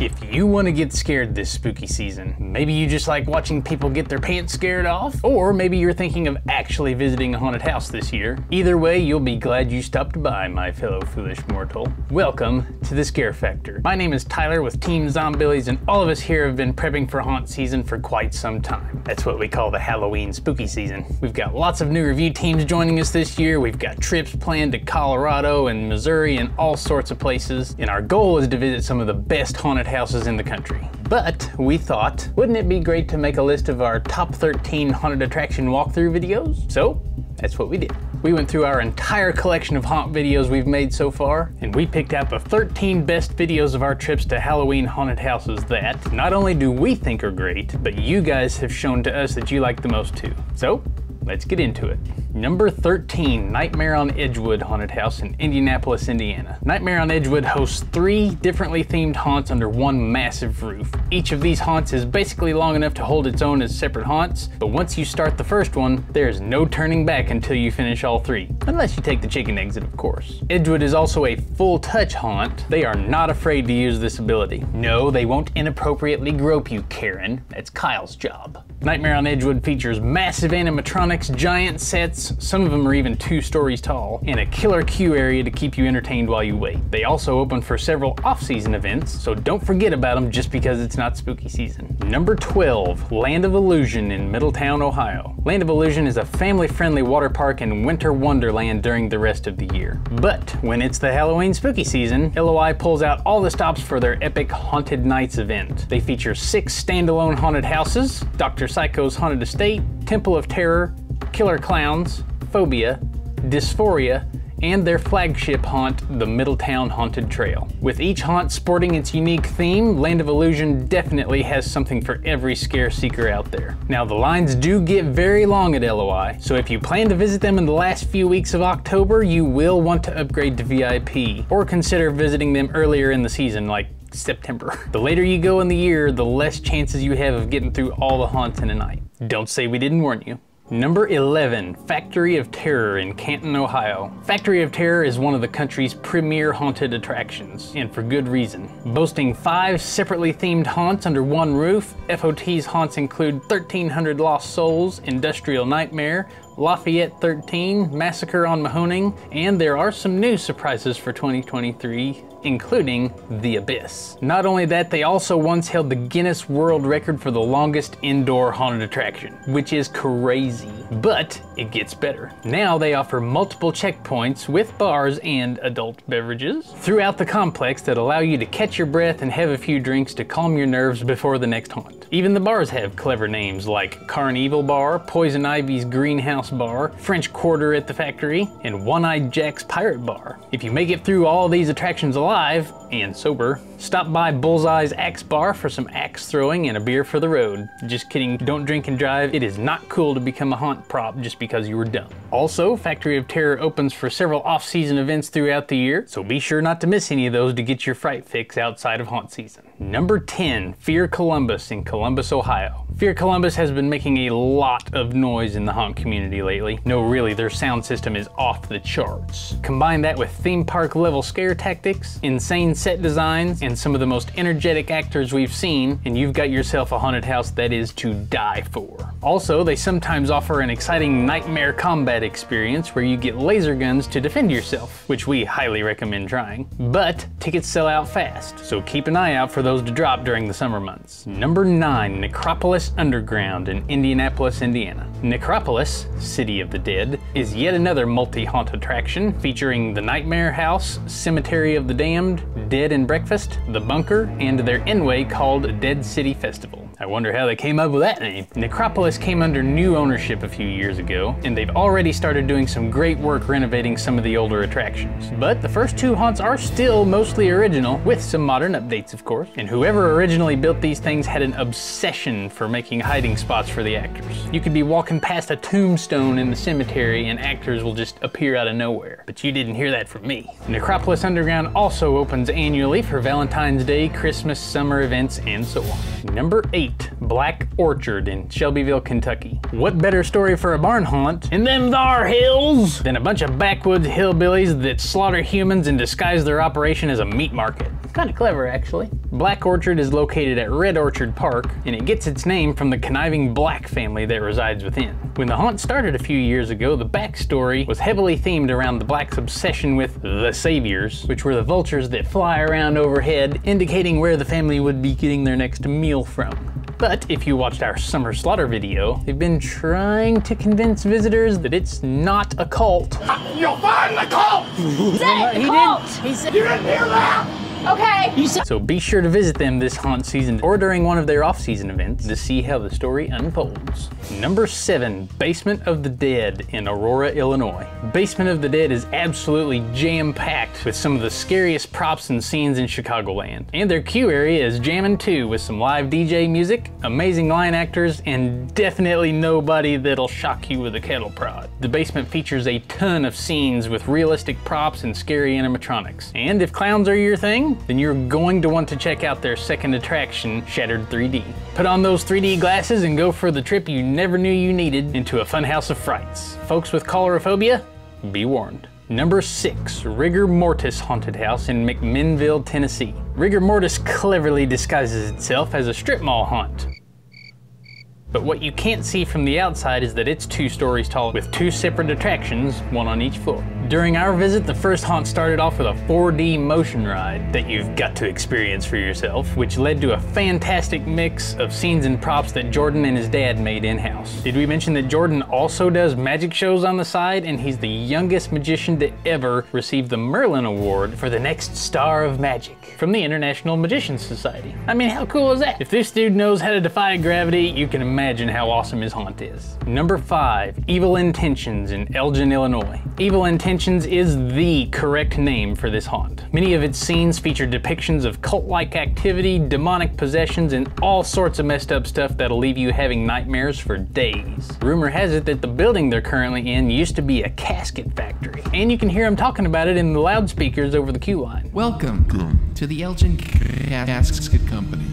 If you want to get scared this spooky season, maybe you just like watching people get their pants scared off, or maybe you're thinking of actually visiting a haunted house this year. Either way, you'll be glad you stopped by, my fellow foolish mortal. Welcome to the Scare Factor. My name is Tyler with Team Zombillies, and all of us here have been prepping for haunt season for quite some time. That's what we call the Halloween spooky season. We've got lots of new review teams joining us this year. We've got trips planned to Colorado and Missouri and all sorts of places, and our goal is to visit some of the best haunted houses in the country. But we thought, wouldn't it be great to make a list of our top 13 haunted attraction walkthrough videos? So that's what we did. We went through our entire collection of haunt videos we've made so far, and we picked out the 13 best videos of our trips to Halloween haunted houses that not only do we think are great, but you guys have shown to us that you like the most too. So let's get into it. Number 13, Nightmare on Edgewood Haunted House in Indianapolis, Indiana. Nightmare on Edgewood hosts 3 differently themed haunts under one massive roof. Each of these haunts is basically long enough to hold its own as separate haunts, but once you start the first one, there's no turning back until you finish all 3. Unless you take the chicken exit, of course. Edgewood is also a full touch haunt. They are not afraid to use this ability. No, they won't inappropriately grope you, Karen. That's Kyle's job. Nightmare on Edgewood features massive animatronics, giant sets, some of them are even 2 stories tall, and a killer queue area to keep you entertained while you wait. They also open for several off-season events, so don't forget about them just because it's not spooky season. Number 12, Land of Illusion in Middletown, Ohio. Land of Illusion is a family-friendly water park and winter wonderland during the rest of the year. But when it's the Halloween spooky season, LOI pulls out all the stops for their epic Haunted Nights event. They feature 6 standalone haunted houses, Dr. Psycho's Haunted Estate, Temple of Terror, Killer Clowns, Phobia, Dysphoria, and their flagship haunt, the Middletown Haunted Trail. With each haunt sporting its unique theme, Land of Illusion definitely has something for every scare seeker out there. Now, the lines do get very long at LOI, so if you plan to visit them in the last few weeks of October, you will want to upgrade to VIP, or consider visiting them earlier in the season, like September. The later you go in the year, the less chances you have of getting through all the haunts in a night. Don't say we didn't warn you. Number 11, Factory of Terror in Canton, Ohio. Factory of Terror is one of the country's premier haunted attractions, and for good reason. Boasting 5 separately themed haunts under one roof, FOT's haunts include 1300 Lost Souls, Industrial Nightmare, Lafayette 13, Massacre on Mahoning, and there are some new surprises for 2023, including The Abyss. Not only that, they also once held the Guinness World Record for the longest indoor haunted attraction, which is crazy, but it gets better. Now they offer multiple checkpoints with bars and adult beverages throughout the complex that allow you to catch your breath and have a few drinks to calm your nerves before the next haunt. Even the bars have clever names like Carnival Bar, Poison Ivy's Greenhouse Bar, French Quarter at the Factory, and One-Eyed Jack's Pirate Bar. If you make it through all these attractions alive and sober, stop by Bullseye's Axe Bar for some axe throwing and a beer for the road. Just kidding, don't drink and drive. It is not cool to become a haunt prop just because you were dumb. Also, Factory of Terror opens for several off-season events throughout the year, so be sure not to miss any of those to get your fright fix outside of haunt season. Number 10, Fear Columbus in Columbus, Ohio. Fear Columbus has been making a lot of noise in the haunt community lately. No, really, their sound system is off the charts. Combine that with theme park level scare tactics, insane set designs, and some of the most energetic actors we've seen, and you've got yourself a haunted house that is to die for. Also, they sometimes offer an exciting nightmare combat experience where you get laser guns to defend yourself, which we highly recommend trying. But tickets sell out fast, so keep an eye out for those to drop during the summer months. Number 9, Necropolis Underground in Indianapolis, Indiana. Necropolis, City of the Dead, is yet another multi-haunt attraction featuring the Nightmare House, Cemetery of the Damned, Dead and Breakfast, The Bunker, and their Enway called Dead City Festival. I wonder how they came up with that name. Necropolis came under new ownership a few years ago, and they've already started doing some great work renovating some of the older attractions. But the first 2 haunts are still mostly original, with some modern updates of course. And whoever originally built these things had an obsession for making hiding spots for the actors. You could be walking past a tombstone in the cemetery and actors will just appear out of nowhere. But you didn't hear that from me. Necropolis Underground also opens annually for Valentine's Day, Christmas, summer events, and so on. Number 8, Black Orchard in Shelbyville, Kentucky. What better story for a barn haunt in them thar hills than a bunch of backwoods hillbillies that slaughter humans and disguise their operation as a meat market? Kind of clever, actually. Black Orchard is located at Red Orchard Park, and it gets its name from the conniving Black family that resides within. When the haunt started a few years ago, the backstory was heavily themed around the Blacks' obsession with the Saviors, which were the vultures that fly around overhead, indicating where the family would be getting their next meal from. But if you watched our Summer Slaughter video, they've been trying to convince visitors that it's not a cult. You'll find the cult! He said He cult. didn't. He said. You didn't hear that? Okay. So be sure to visit them this haunt season or during one of their off-season events to see how the story unfolds. Number 7, Basement of the Dead in Aurora, Illinois. Basement of the Dead is absolutely jam-packed with some of the scariest props and scenes in Chicagoland. And their queue area is jammin' too, with some live DJ music, amazing line actors, and definitely nobody that'll shock you with a kettle prod. The basement features a ton of scenes with realistic props and scary animatronics. And if clowns are your thing, then you're going to want to check out their second attraction, Shattered 3D. Put on those 3D glasses and go for the trip you never knew you needed into a funhouse of frights. Folks with coulrophobia, be warned. Number 6, Rigor Mortis Haunted House in McMinnville, Tennessee. Rigor Mortis cleverly disguises itself as a strip mall haunt. But what you can't see from the outside is that it's 2 stories tall with 2 separate attractions, one on each floor. During our visit, the first haunt started off with a 4D motion ride that you've got to experience for yourself, which led to a fantastic mix of scenes and props that Jordan and his dad made in-house. Did we mention that Jordan also does magic shows on the side, and he's the youngest magician to ever receive the Merlin Award for the next star of magic from the International Magicians Society? I mean, how cool is that? If this dude knows how to defy gravity, you can imagine how awesome his haunt is. Number 5, Evil Intentions in Elgin, Illinois. Evil Intentions is the correct name for this haunt. Many of its scenes feature depictions of cult-like activity, demonic possessions, and all sorts of messed up stuff that'll leave you having nightmares for days. Rumor has it that the building they're currently in used to be a casket factory, and you can hear them talking about it in the loudspeakers over the queue line. Welcome to the Elgin Casket Company.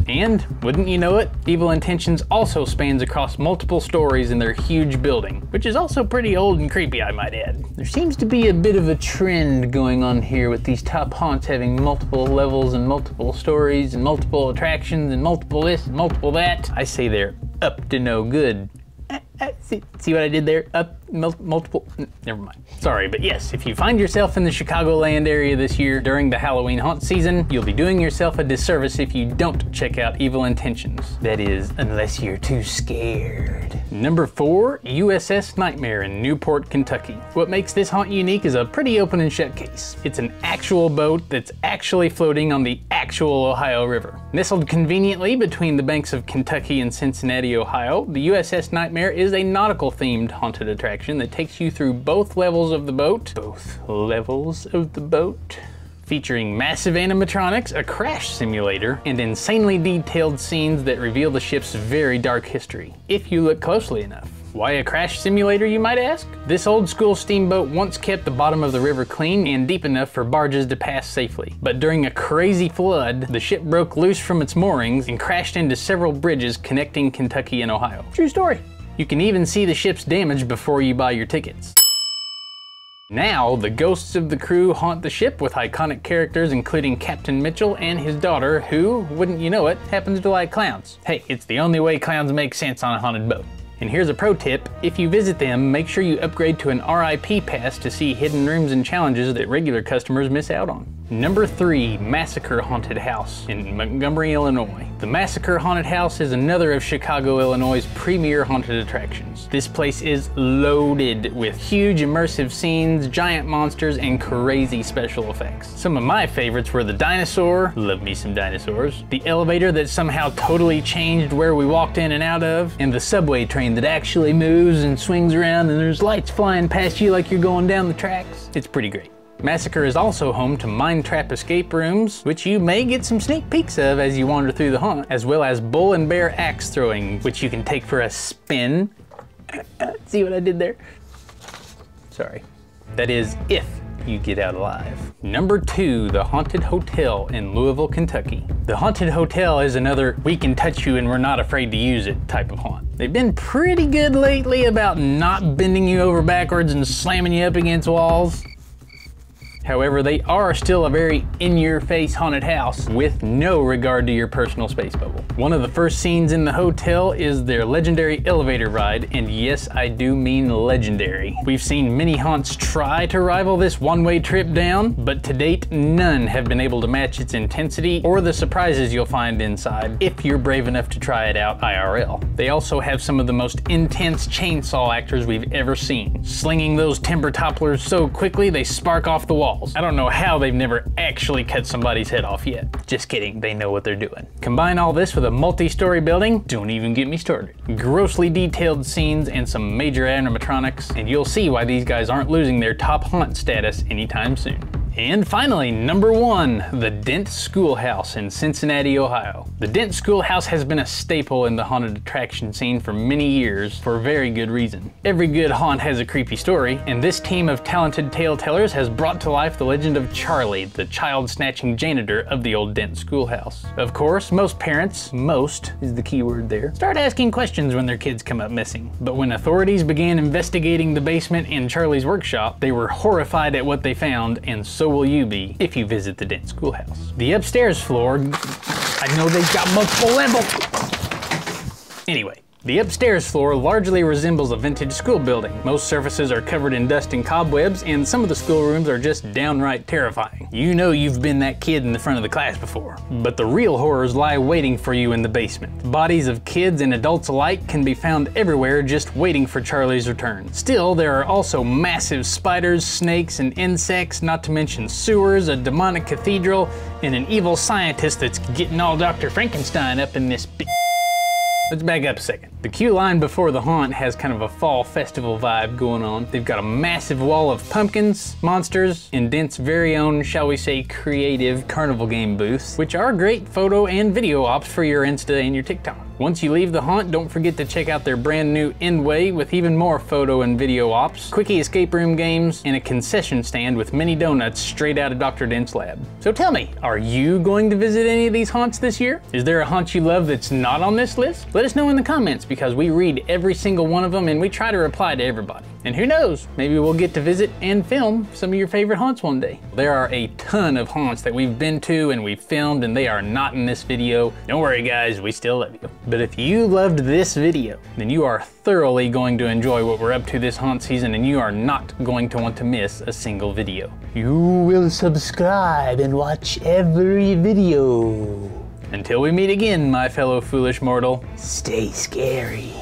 And, wouldn't you know it, Evil Intentions also spans across multiple stories in their huge building, which is also pretty old and creepy, I might add. There seems to be a bit of a trend going on here with these top haunts having multiple levels and multiple stories and multiple attractions and multiple this and multiple that. I say they're up to no good. See what I did there? Multiple, never mind. Sorry, but yes, if you find yourself in the Chicagoland area this year during the Halloween haunt season, you'll be doing yourself a disservice if you don't check out Evil Intentions. That is, unless you're too scared. Number 4, USS Nightmare in Newport, Kentucky. What makes this haunt unique is a pretty open and shut case. It's an actual boat that's actually floating on the actual Ohio River. Nestled conveniently between the banks of Kentucky and Cincinnati, Ohio, the USS Nightmare is a nautical-themed haunted attraction that takes you through both levels of the boat. Featuring massive animatronics, a crash simulator, and insanely detailed scenes that reveal the ship's very dark history, if you look closely enough. Why a crash simulator, you might ask? This old school steamboat once kept the bottom of the river clean and deep enough for barges to pass safely. But during a crazy flood, the ship broke loose from its moorings and crashed into several bridges connecting Kentucky and Ohio. True story. You can even see the ship's damage before you buy your tickets. Now, the ghosts of the crew haunt the ship with iconic characters including Captain Mitchell and his daughter, who, wouldn't you know it, happens to like clowns. Hey, it's the only way clowns make sense on a haunted boat. And here's a pro tip, if you visit them, make sure you upgrade to an RIP pass to see hidden rooms and challenges that regular customers miss out on. Number 3, Massacre Haunted House in Montgomery, Illinois. The Massacre Haunted House is another of Chicago, Illinois' premier haunted attractions. This place is loaded with huge immersive scenes, giant monsters, and crazy special effects. Some of my favorites were the dinosaur, love me some dinosaurs, the elevator that somehow totally changed where we walked in and out of, and the subway train that actually moves and swings around and there's lights flying past you like you're going down the tracks. It's pretty great. Massacre is also home to mine trap escape rooms, which you may get some sneak peeks of as you wander through the haunt, as well as bull and bear axe throwing, which you can take for a spin. See what I did there? Sorry. That is, if you get out alive. Number 2, the Haunted Hotel in Louisville, Kentucky. The Haunted Hotel is another we can touch you and we're not afraid to use it type of haunt. They've been pretty good lately about not bending you over backwards and slamming you up against walls. However, they are still a very in-your-face haunted house with no regard to your personal space bubble. One of the first scenes in the hotel is their legendary elevator ride, and yes, I do mean legendary. We've seen many haunts try to rival this one-way trip down, but to date, none have been able to match its intensity or the surprises you'll find inside if you're brave enough to try it out IRL. They also have some of the most intense chainsaw actors we've ever seen, slinging those timber topplers so quickly they spark off the walls. I don't know how they've never actually cut somebody's head off yet. Just kidding, they know what they're doing. Combine all this with a multi-story building, don't even get me started. Grossly detailed scenes and some major animatronics, and you'll see why these guys aren't losing their top haunt status anytime soon. And finally, number 1, the Dent Schoolhouse in Cincinnati, Ohio. The Dent Schoolhouse has been a staple in the haunted attraction scene for many years for very good reason. Every good haunt has a creepy story, and this team of talented tale tellers has brought to life the legend of Charlie, the child-snatching janitor of the old Dent Schoolhouse. Of course, most parents, most is the key word there, start asking questions when their kids come up missing. But when authorities began investigating the basement in Charlie's workshop, they were horrified at what they found, and so will you be if you visit the Dent Schoolhouse. The upstairs floor, I know they've got multiple levels. Anyway, the upstairs floor largely resembles a vintage school building. Most surfaces are covered in dust and cobwebs, and some of the schoolrooms are just downright terrifying. You know you've been that kid in the front of the class before. But the real horrors lie waiting for you in the basement. Bodies of kids and adults alike can be found everywhere just waiting for Charlie's return. Still, there are also massive spiders, snakes, and insects, not to mention sewers, a demonic cathedral, and an evil scientist that's getting all Dr. Frankenstein up in this Let's back up a second. The queue line before the haunt has kind of a fall festival vibe going on. They've got a massive wall of pumpkins, monsters, and Dent's very own, shall we say, creative carnival game booths, which are great photo and video ops for your Insta and your TikTok. Once you leave the haunt, don't forget to check out their brand new Unveil with even more photo and video ops, quickie escape room games, and a concession stand with mini donuts straight out of Dr. Dent's lab. So tell me, are you going to visit any of these haunts this year? Is there a haunt you love that's not on this list? Let us know in the comments because we read every single one of them and we try to reply to everybody. And who knows, maybe we'll get to visit and film some of your favorite haunts one day. There are a ton of haunts that we've been to and we've filmed and they are not in this video. Don't worry guys, we still love you. But if you loved this video, then you are thoroughly going to enjoy what we're up to this haunt season and you are not going to want to miss a single video. You will subscribe and watch every video. Until we meet again, my fellow foolish mortal, stay scary.